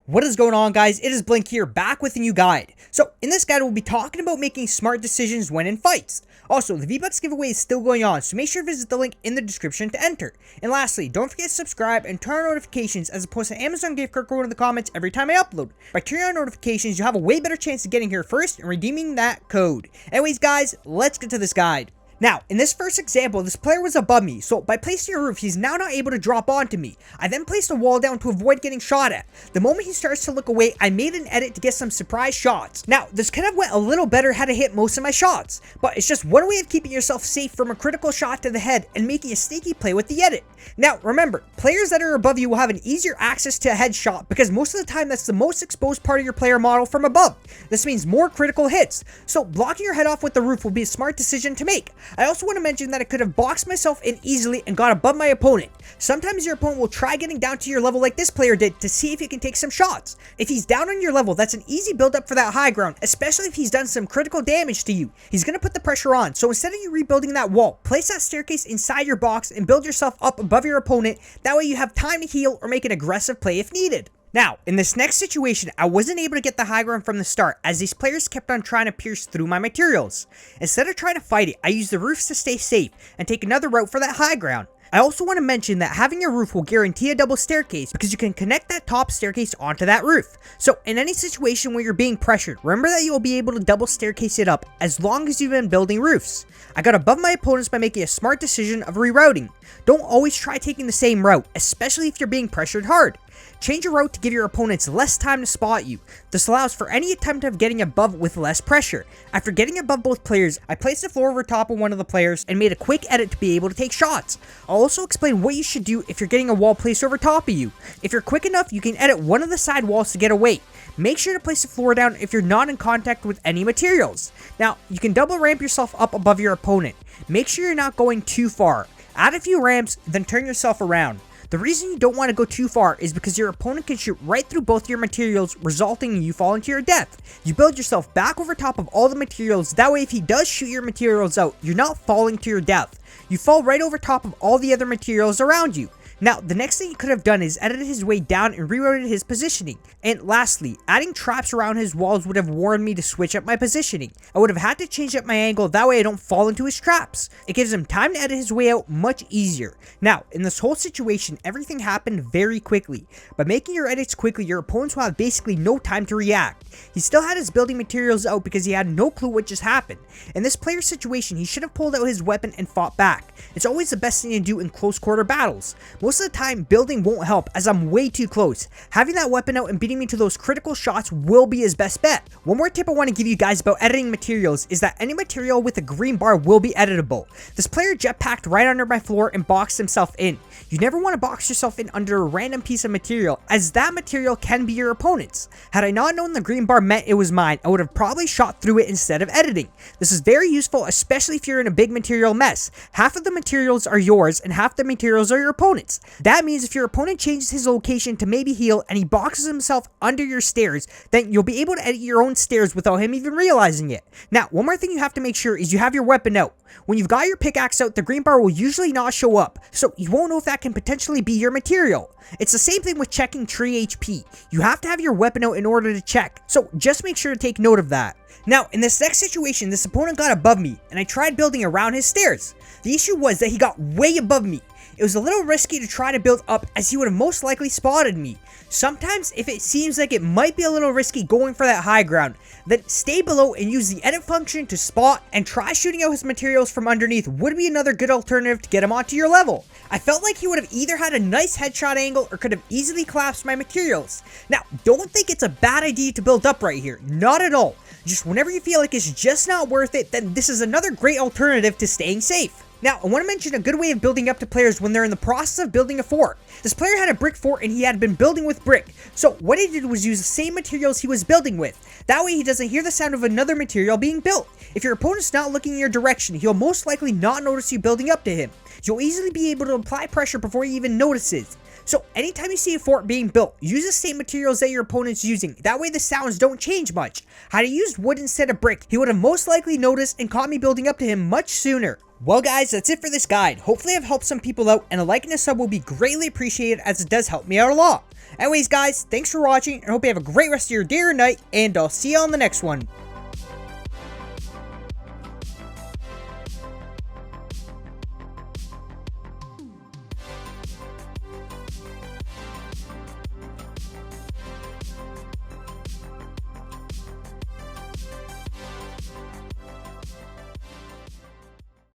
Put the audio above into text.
What is going on, guys? It is Blink here, back with a new guide. So in this guide, we'll be talking about making smart decisions when in fights. Also, the V-Bucks giveaway is still going on, so make sure to visit the link in the description to enter. And lastly, don't forget to subscribe and turn on notifications, as I post an Amazon gift card code in the comments every time I upload. By turning on notifications, you'll have a way better chance of getting here first and redeeming that code. Anyways, guys, let's get to this guide. Now, in this first example, this player was above me, so by placing a roof, he's now not able to drop onto me. I then placed a wall down to avoid getting shot at. The moment he starts to look away, I made an edit to get some surprise shots. Now, this could have went a little better had I hit most of my shots, but it's just one way of keeping yourself safe from a critical shot to the head and making a sneaky play with the edit. Now, remember, players that are above you will have an easier access to a headshot because most of the time that's the most exposed part of your player model from above. This means more critical hits, so blocking your head off with the roof will be a smart decision to make. I also want to mention that I could have boxed myself in easily and got above my opponent. Sometimes your opponent will try getting down to your level like this player did to see if he can take some shots. If he's down on your level, that's an easy build up for that high ground, especially if he's done some critical damage to you. He's going to put the pressure on, so instead of you rebuilding that wall, place that staircase inside your box and build yourself up above your opponent. That way you have time to heal or make an aggressive play if needed. Now, in this next situation, I wasn't able to get the high ground from the start as these players kept on trying to pierce through my materials. Instead of trying to fight it, I used the roofs to stay safe and take another route for that high ground. I also want to mention that having a roof will guarantee a double staircase because you can connect that top staircase onto that roof. So in any situation where you're being pressured, remember that you will be able to double staircase it up as long as you've been building roofs. I got above my opponents by making a smart decision of rerouting. Don't always try taking the same route, especially if you're being pressured hard. Change your route to give your opponents less time to spot you. This allows for any attempt of getting above with less pressure. After getting above both players, I placed the floor over top of one of the players and made a quick edit to be able to take shots. I'll also explain what you should do if you're getting a wall placed over top of you. If you're quick enough, you can edit one of the side walls to get away. Make sure to place the floor down if you're not in contact with any materials. Now, you can double ramp yourself up above your opponent. Make sure you're not going too far. Add a few ramps, then turn yourself around. The reason you don't want to go too far is because your opponent can shoot right through both your materials, resulting in you falling to your death. You build yourself back over top of all the materials, that way if he does shoot your materials out, you're not falling to your death. You fall right over top of all the other materials around you. Now, the next thing he could have done is edited his way down and rerouted his positioning. And lastly, adding traps around his walls would have warned me to switch up my positioning. I would have had to change up my angle, that way I don't fall into his traps. It gives him time to edit his way out much easier. Now, in this whole situation, everything happened very quickly. By making your edits quickly, your opponents will have basically no time to react. He still had his building materials out because he had no clue what just happened. In this player's situation, he should have pulled out his weapon and fought back. It's always the best thing to do in close quarter battles. Most of the time, building won't help as I'm way too close. Having that weapon out and beating me to those critical shots will be his best bet. One more tip I want to give you guys about editing materials is that any material with a green bar will be editable. This player jetpacked right under my floor and boxed himself in. You never want to box yourself in under a random piece of material, as that material can be your opponent's. Had I not known the green bar meant it was mine, I would have probably shot through it instead of editing. This is very useful, especially if you're in a big material mess. Half of the materials are yours and half the materials are your opponent's. That means if your opponent changes his location to maybe heal and he boxes himself under your stairs, then you'll be able to edit your own stairs without him even realizing it. Now, one more thing you have to make sure is you have your weapon out. When you've got your pickaxe out, the green bar will usually not show up, so you won't know if that can potentially be your material. It's the same thing with checking tree HP. You have to have your weapon out in order to check, so just make sure to take note of that. Now, in this next situation, this opponent got above me, and I tried building around his stairs. The issue was that he got way above me. It was a little risky to try to build up as he would have most likely spotted me. Sometimes, if it seems like it might be a little risky going for that high ground, then stay below and use the edit function to spot and try shooting out his materials from underneath would be another good alternative to get him onto your level. I felt like he would have either had a nice headshot angle or could have easily collapsed my materials. Now, don't think it's a bad idea to build up right here, not at all. Just whenever you feel like it's just not worth it, then this is another great alternative to staying safe. Now, I want to mention a good way of building up to players when they're in the process of building a fort. This player had a brick fort and he had been building with brick, so what he did was use the same materials he was building with. That way he doesn't hear the sound of another material being built. If your opponent's not looking in your direction, he'll most likely not notice you building up to him. You'll easily be able to apply pressure before he even notices. So anytime you see a fort being built, use the same materials that your opponent's using. That way the sounds don't change much. Had he used wood instead of brick, he would have most likely noticed and caught me building up to him much sooner. Well guys, that's it for this guide. Hopefully I've helped some people out, and a like and a sub will be greatly appreciated as it does help me out a lot. Anyways guys, thanks for watching, and I hope you have a great rest of your day or night, and I'll see you on the next one.